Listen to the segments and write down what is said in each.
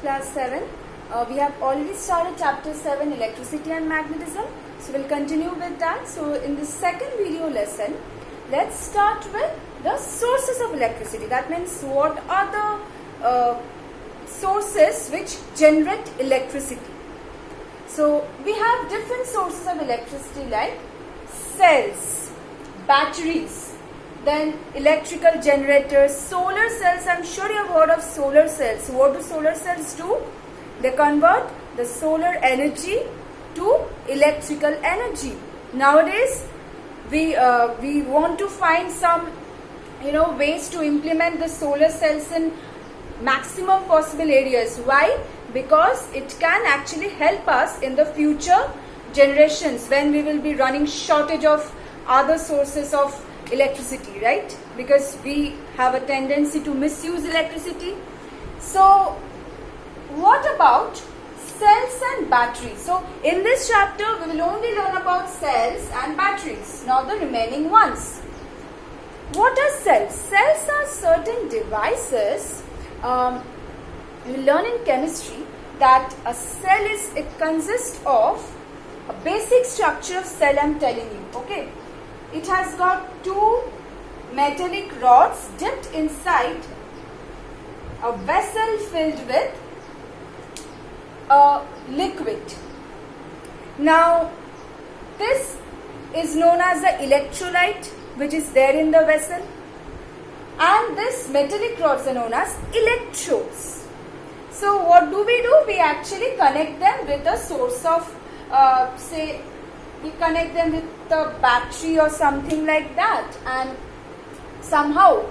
class 7. We have already started chapter 7, electricity and magnetism. So we'll continue with that. So in the second video lesson, let's start with the sources of electricity. That means what are the sources which generate electricity. So we have different sources of electricity like cells, batteries, then electrical generators, solar cells. I'm sure you have heard of solar cells. What do solar cells do? They convert the solar energy to electrical energy. Nowadays, we want to find some ways to implement the solar cells in maximum possible areas. Why? Because it can actually help us in the future generations when we will be running shortage of other sources of electricity, right? Because we have a tendency to misuse electricity. So what about cells and batteries? So in this chapter we will only learn about cells and batteries, not the remaining ones. What are cells? Cells are certain devices. We learn in chemistry that a cell consists of a basic structure of cell. I'm telling you, okay? It has got two metallic rods dipped inside a vessel filled with a liquid. Now, this is known as the electrolyte which is there in the vessel, and this metallic rods are known as electrodes. So what do? We actually connect them with a source of we connect them with the battery or something like that, and somehow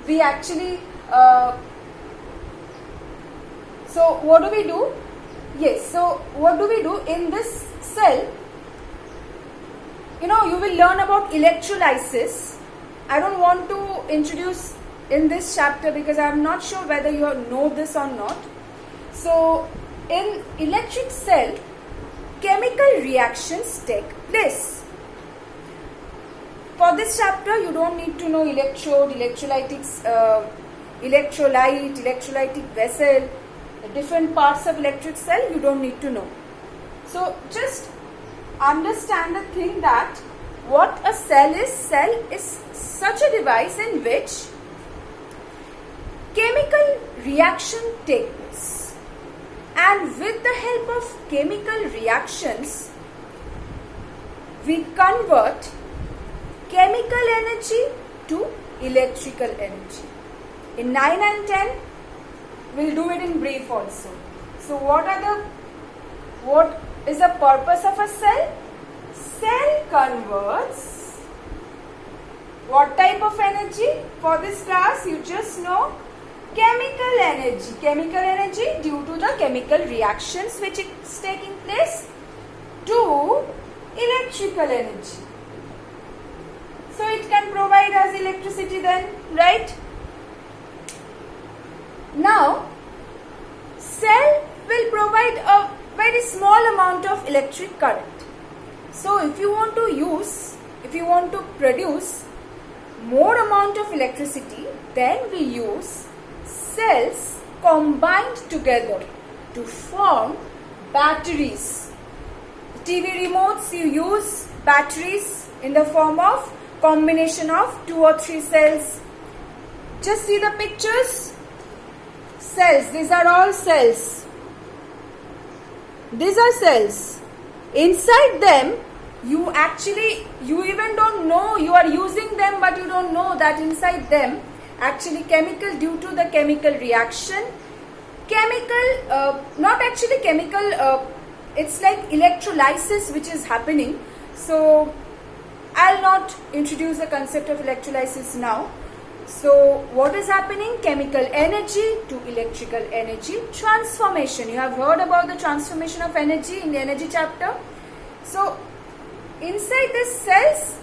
we actually so what do? Yes, so what do in this cell? You will learn about electrolysis. I don't want to introduce in this chapter because I'm not sure whether you know this or not. So in electric cell, chemical reactions take place. For this chapter, you don't need to know electrode, electrolytic vessel, the different parts of electric cell. You don't need to know. So just understand the thing that what a cell is. Cell is such a device in which chemical reaction takes place, and with the help of chemical reactions we convert chemical energy to electrical energy. In 9 and 10 we'll do it in brief also. So what is the purpose of a cell? Cell converts what type of energy? For this class you just know chemical energy. Chemical energy due to the chemical reactions which is taking place to electrical energy. So it can provide us electricity then, right? Now, cell will provide a very small amount of electric current. So if you want to produce more amount of electricity, then we use cells combined together to form batteries. TV remotes, you use batteries in the form of combination of 2 or 3 cells. Just see the pictures. Cells, these are all cells. These are cells. Inside them, you even don't know you are using them, but you don't know that inside them actually due to the chemical reaction, it's like electrolysis which is happening. So I'll not introduce the concept of electrolysis now. So what is happening? Chemical energy to electrical energy transformation. You have heard about the transformation of energy in the energy chapter. So inside these cells,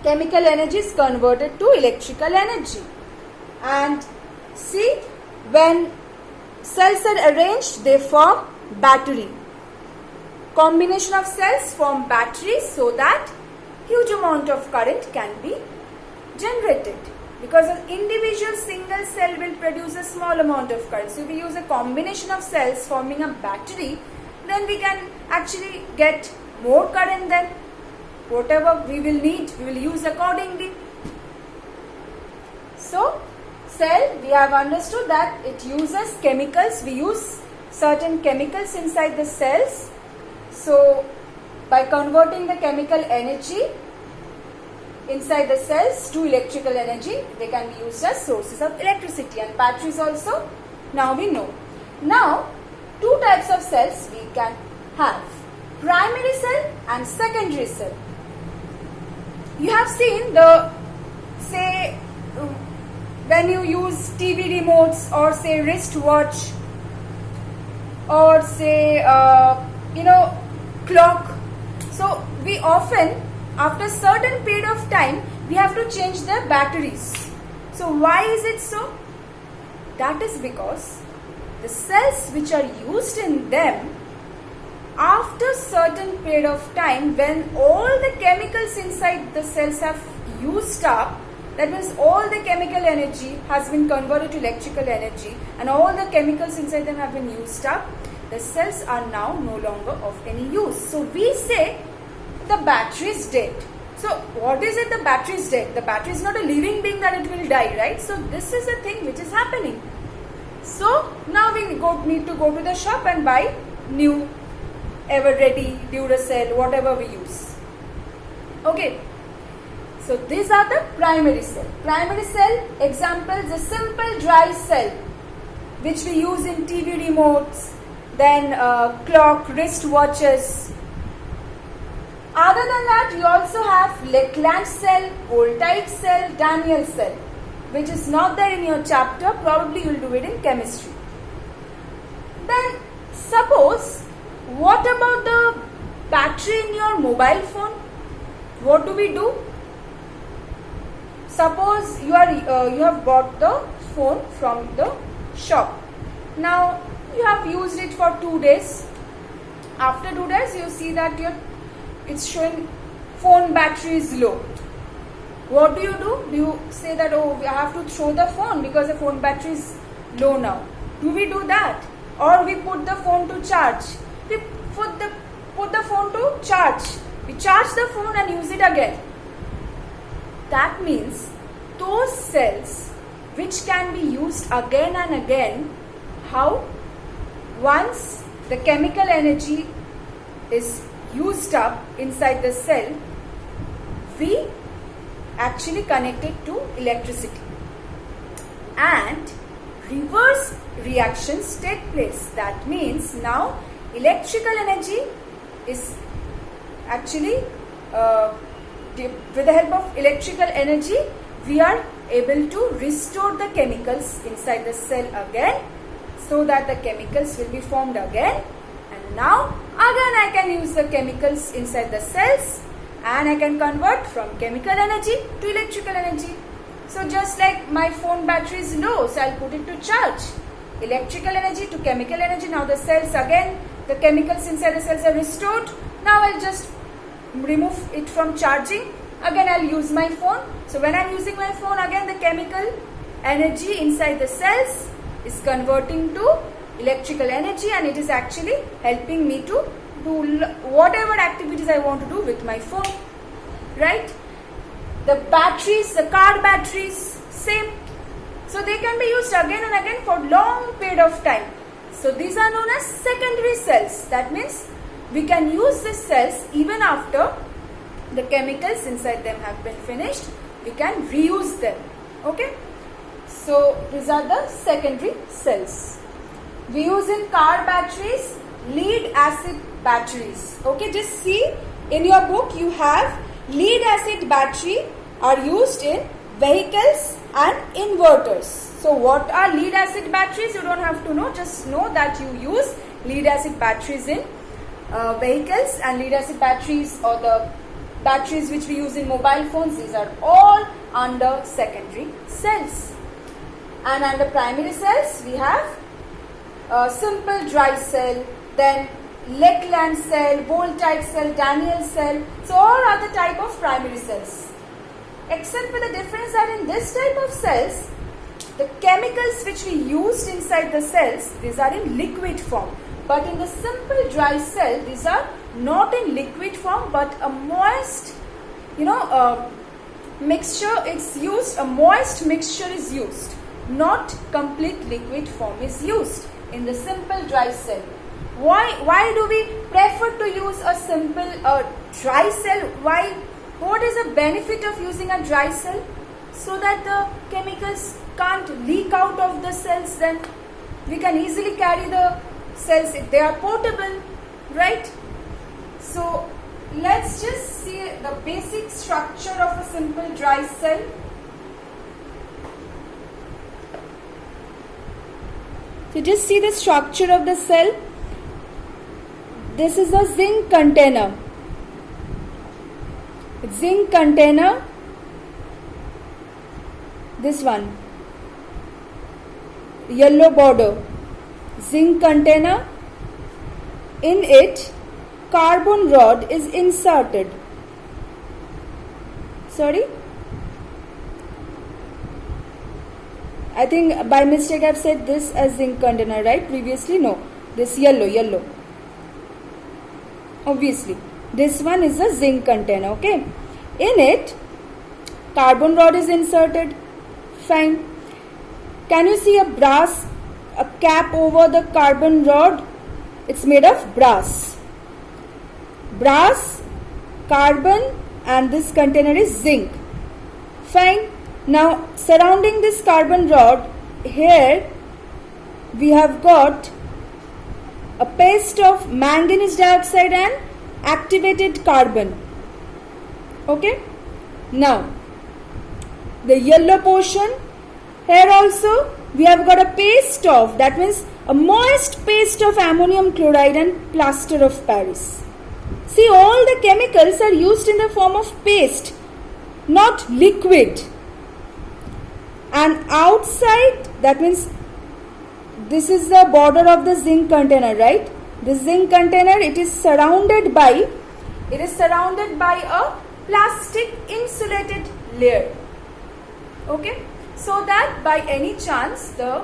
chemical energy is converted to electrical energy. And see, when cells are arranged, they form battery. Combination of cells form batteries so that huge amount of current can be generated. because an individual single cell will produce a small amount of current. So if we use a combination of cells forming a battery, then we can actually get more current than whatever we will need, we will use accordingly. So cell, we have understood that it uses chemicals. We use certain chemicals inside the cells. So by converting the chemical energy inside the cells to electrical energy, they can be used as sources of electricity. And batteries also, now we know. Now, two types of cells we can have: primary cell and secondary cell. You have seen the, say, when you use TV remotes or say wristwatch or say, clock. So we often, after certain period of time, we have to change the batteries. So why is it so? That is because the cells which are used in them, after certain period of time, when all the chemicals inside the cells have used up, that means all the chemical energy has been converted to electrical energy and all the chemicals inside them have been used up, the cells are now no longer of any use. So we say the battery is dead. So what is it, the battery is dead? The battery is not a living being that it will die, right? So this is a thing which is happening. So now we need to go to the shop and buy new ever-ready Duracell, whatever we use. Okay. So these are the primary cell. Primary cell examples, a simple dry cell which we use in TV remotes, then clock, wristwatches. Other than that, you also have Leclanche cell, voltaic cell, Daniell cell, which is not there in your chapter. Probably you will do it in chemistry. Then suppose, what about the battery in your mobile phone? What do we do? Suppose you have bought the phone from the shop. Now you have used it for 2 days. After 2 days, you see that it's showing phone battery is low. What do? Do you say that, oh, we have to throw the phone because the phone battery is low now? Do we do that? Or we put the phone to charge? We put the phone to charge. We charge the phone and use it again. That means those cells which can be used again and again, how? Once the chemical energy is used up inside the cell, we actually connect it to electricity. And reverse reactions take place. That means now electrical energy is actually with the help of electrical energy, we are able to restore the chemicals inside the cell again, so that the chemicals will be formed again. And now again I can use the chemicals inside the cells and I can convert from chemical energy to electrical energy. So just like my phone battery is low, so I'll put it to charge. Electrical energy to chemical energy. Now the cells again, the chemicals inside the cells are restored. Now I'll just remove it from charging. Again I'll use my phone. So when I'm using my phone, again the chemical energy inside the cells is converting to electrical energy, and it is actually helping me to do whatever activities I want to do with my phone, right? The batteries, the car batteries, same. So they can be used again and again for long period of time. So these are known as secondary cells. That means we can use these cells even after the chemicals inside them have been finished. We can reuse them. Okay. So these are the secondary cells. We use in car batteries lead acid batteries. Okay, just see in your book you have lead acid battery are used in vehicles and inverters. So what are lead acid batteries? You don't have to know, just know that you use lead acid batteries in vehicles, and lead acid batteries or the batteries which we use in mobile phones, these are all under secondary cells. And under primary cells we have simple dry cell, then Leclanche cell, voltaic cell, Daniell cell. So all are the type of primary cells. except for the difference that in this type of cells, the chemicals which we used inside the cells, these are in liquid form. But in the simple dry cell, these are not in liquid form but a moist, mixture is used, a moist mixture is used. Not complete liquid form is used in the simple dry cell. Why do we prefer to use a simple dry cell? Why? What is the benefit of using a dry cell? So that the chemicals can't leak out of the cells, then we can easily carry the cells if they are portable, right? So let's just see the basic structure of a simple dry cell. So just see the structure of the cell. This is a zinc container. Zinc container. This one. Yellow border. Zinc container. In it, carbon rod is inserted. Sorry? I think by mistake I have said this as zinc container, right? Previously, no. This yellow. Obviously. This one is a zinc container, okay? In it, carbon rod is inserted. Fine. Can you see a cap over the carbon rod? It's made of brass. Brass, carbon, and this container is zinc. Fine. Now, surrounding this carbon rod, here we have got a paste of manganese dioxide and activated carbon. Okay. Now, the yellow portion, here also we have got a paste of, that means a moist paste of ammonium chloride and plaster of Paris. See, all the chemicals are used in the form of paste, not liquid. And outside, that means this is the border of the zinc container, right? The zinc container, it is surrounded by a plastic insulated layer. Okay, so that by any chance the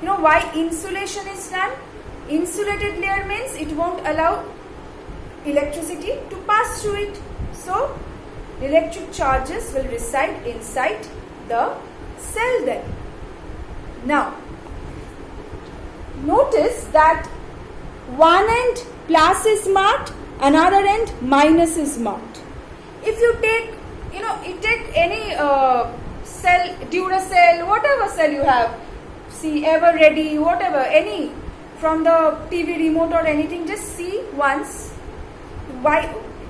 why insulation is done? Insulated layer means it won't allow electricity to pass through it. So electric charges will reside inside the cell then. Now, notice that one end plus is marked, another end minus is marked. If you take, any cell, Duracell, whatever cell you have, see, Ever Ready, whatever, any, from the TV remote or anything, just see once.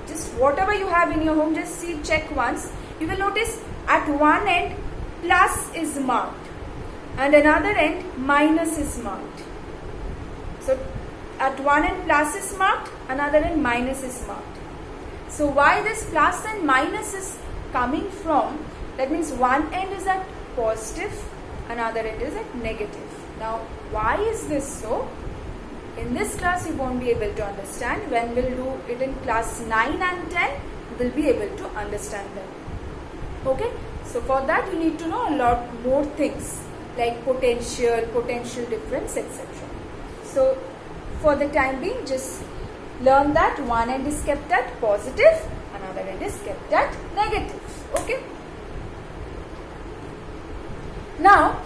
Just whatever you have in your home, just see, check once. You will notice at one end plus is marked and another end minus is marked. So at one end plus is marked, another end minus is marked. So why this plus and minus is coming from? That means one end is at positive, another end is at negative. Now why is this so? In this class you won't be able to understand. When we'll do it in class 9 and 10, we'll be able to understand them. Okay, so for that you need to know a lot more things like potential difference, etc. So for the time being, just learn that one end is kept at positive, another end is kept at negative. Okay. Now,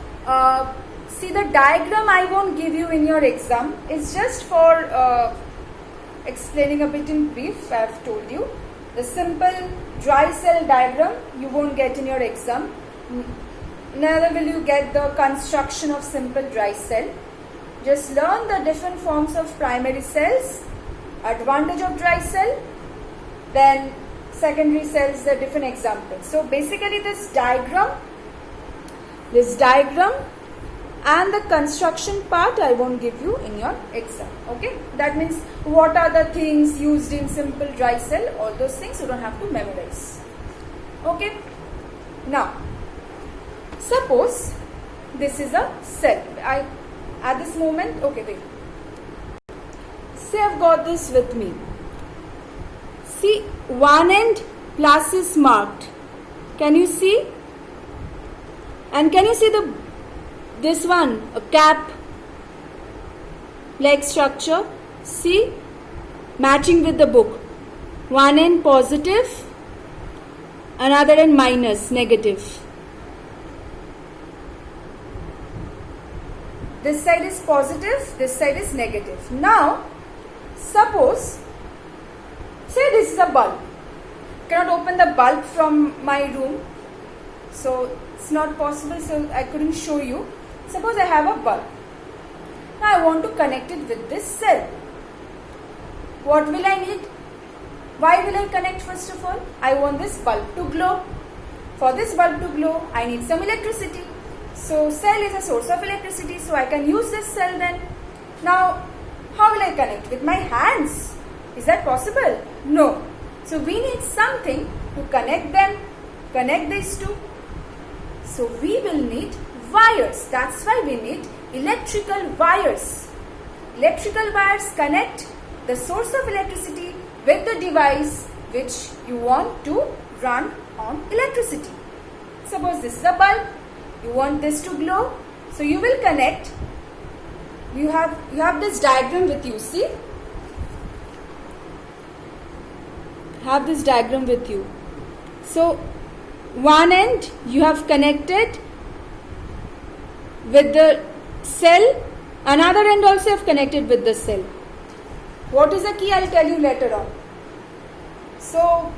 see, the diagram I won't give you in your exam. It's just for explaining a bit in brief. I have told you. The simple dry cell diagram you won't get in your exam. Neither will you get the construction of simple dry cell. Just learn the different forms of primary cells, advantage of dry cell, then secondary cells, the different examples. So basically this diagram and the construction part I won't give you in your exam. Okay, that means what are the things used in simple dry cell, all those things you don't have to memorize. Okay, now suppose this is a cell. At this moment, okay, wait, say I've got this with me. See, one end plus is marked. Can you see? And can you see this one, a cap like structure? See, matching with the book. One end positive, another end minus, negative. This side is positive, this side is negative. Now, suppose, say this is a bulb. Cannot open the bulb from my room, so it's not possible, so I couldn't show you. Suppose I have a bulb. Now I want to connect it with this cell. What will I need? Why will I connect first of all? I want this bulb to glow. For this bulb to glow, I need some electricity. So cell is a source of electricity, so I can use this cell then. Now, how will I connect? With my hands? Is that possible? No. So we need something to connect them, connect these two. So we will need wires. That's why we need electrical wires. Electrical wires connect the source of electricity with the device which you want to run on electricity. Suppose this is a bulb. You want this to glow. So you will connect. You have this diagram with you. See? Have this diagram with you. So one end you have connected with the cell, another end also have connected with the cell. What is the key? I'll tell you later on. So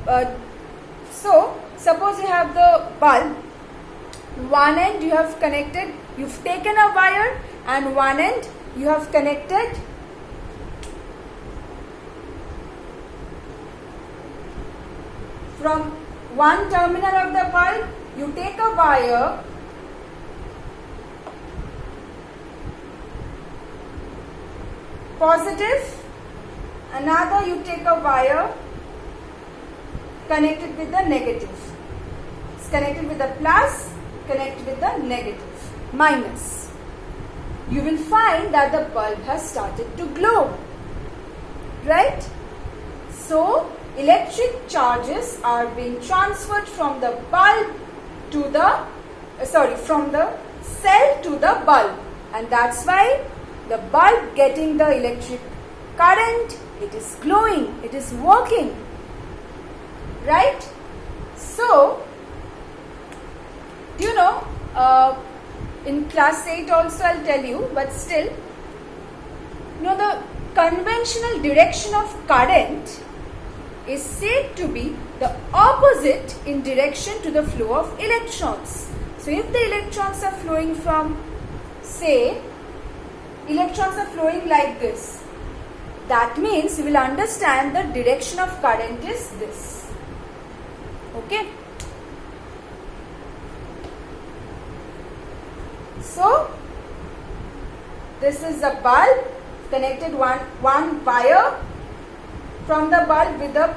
suppose you have the bulb. One end you have connected, you've taken a wire, and one end you have connected from one terminal of the bulb. You take a wire positive, another you take a wire connected with the negative. It's connected with the plus, connected with the negative, minus. You will find that the bulb has started to glow, right? So electric charges are being transferred from the bulb to the from the cell to the bulb, and that's why the bulb getting the electric current, it is glowing, it is working, right? So do you know, in class 8 also I'll tell you, but still, you know, the conventional direction of current is said to be the opposite in direction to the flow of electrons. So if the electrons are flowing from, say, electrons are flowing like this, that means you will understand the direction of current is this. Okay. So this is a bulb, connected one wire from the bulb with the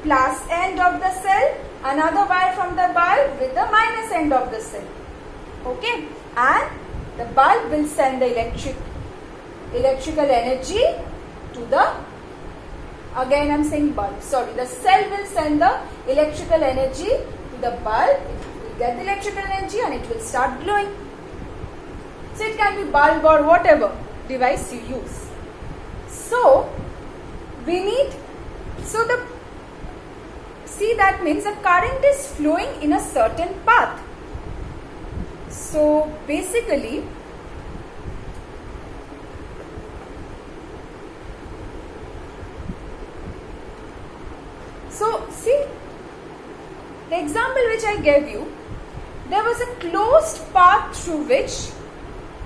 plus end of the cell, another wire from the bulb with the minus end of the cell. Okay, and the bulb will send the electrical energy to the, again I am saying bulb, sorry, the cell will send the electrical energy to the bulb. It will get the electrical energy and it will start glowing. So it can be bulb or whatever device you use. So we need, see, that means the current is flowing in a certain path. So basically, so see, the example which I gave you, there was a closed path through which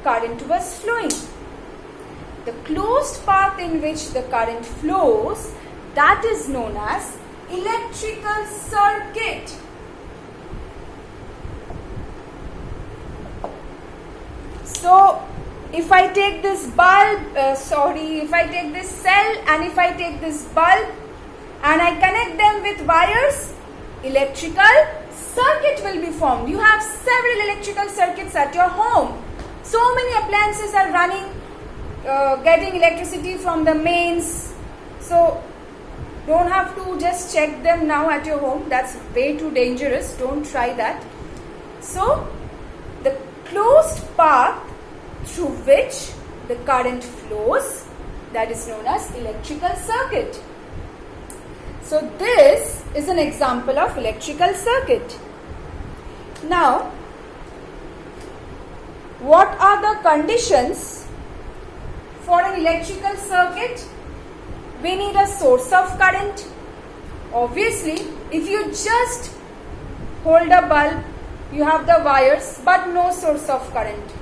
current was flowing. The closed path in which the current flows, that is known as electrical circuit. So if I take this bulb, if I take this cell and if I take this bulb and I connect them with wires, electrical circuit will be formed. You have several electrical circuits at your home. So many appliances are running, getting electricity from the mains. So Don't have to just check them now at your home. That's way too dangerous. Don't try that. So, the closed path through which the current flows, that is known as electrical circuit. So, this is an example of electrical circuit. Now, what are the conditions for an electrical circuit? We need a source of current. Obviously, if you just hold a bulb, you have the wires but no source of current.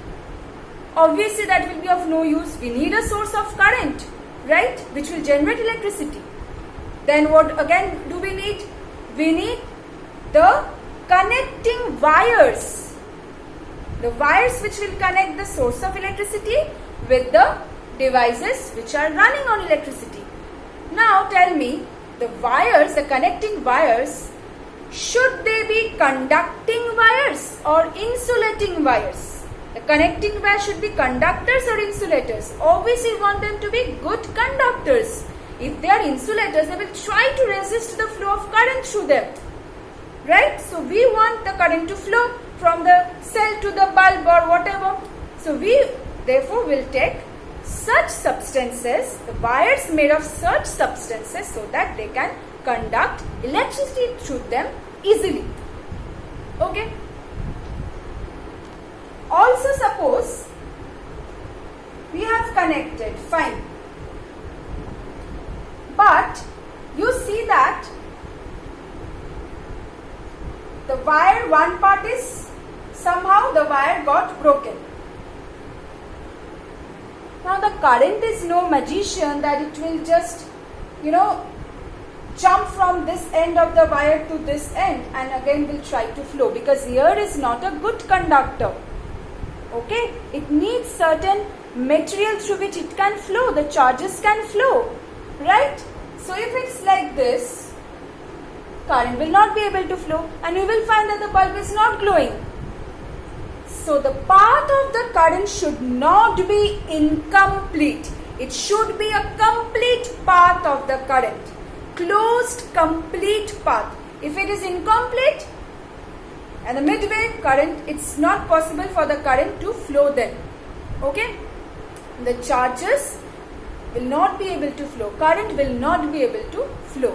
Obviously, that will be of no use. We need a source of current, right, which will generate electricity. Then what again do we need? We need the connecting wires. The wires which will connect the source of electricity with the devices which are running on electricity. Now tell me, the wires, the connecting wires, should they be conducting wires or insulating wires? The connecting wires should be conductors or insulators. Obviously, we want them to be good conductors. If they are insulators, they will try to resist the flow of current through them. Right? So, we want the current to flow from the cell to the bulb or whatever. So, we therefore will take such substances, the wires made of such substances, so that they can conduct electricity through them easily. Okay. Also suppose we have connected, fine. But you see that the wire, one part is somehow the wire got broken. Now the current is no magician that it will just, jump from this end of the wire to this end and again will try to flow, because air is not a good conductor. Okay, it needs certain material through which it can flow, the charges can flow, right? So if it's like this, current will not be able to flow and you will find that the bulb is not glowing. So the path of the current should not be incomplete. It should be a complete path of the current. Closed, complete path. If it is incomplete, and the midway current, it's not possible for the current to flow then. Okay? The charges will not be able to flow. Current will not be able to flow.